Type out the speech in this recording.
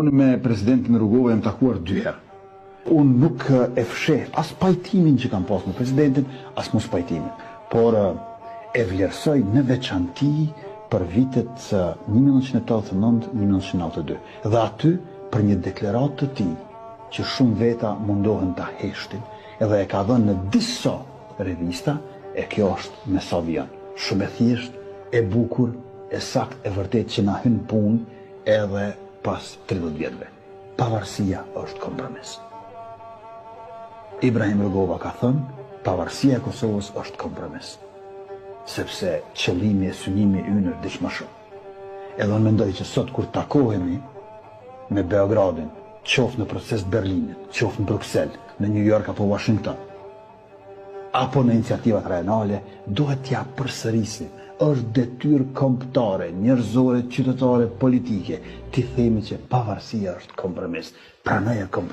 Unë me presidentin Rugova jam takuar 2 herë. Unë nuk e fsheh as pajtimin që kam pas me presidentin, as mos pajtimin, por e vlerësoj në veçanti për vitet 1989-1992. Dhe aty për një deklaratë të tij që shumë veta mundohen ta heshtin, edhe e ka dhënë në disa revista, e kjo është me sa vjen. Shumë e thjesht, e bukur, e sakt, e vërtet që na hyn punë edhe pas 30 vjetëve. Pavarësia është kompromis. Ibrahim Rugova ka thënë, pavarësia e Kosovës është kompromis. Sepse qëllimi e synimi ynë është diç më shumë. Edhe unë mendoj që sot kur takohemi me Beogradin, qoftë në proces Berlinit, qoftë në Bruxelles, në New York apo Washington, apo në iniciativat rajonale, duhet t'ja përsërisim. Është detyrë kombëtare, njerëzore, qytetare, politike, t'i themi që pavarësia është kompromis. Pranoja kompromis.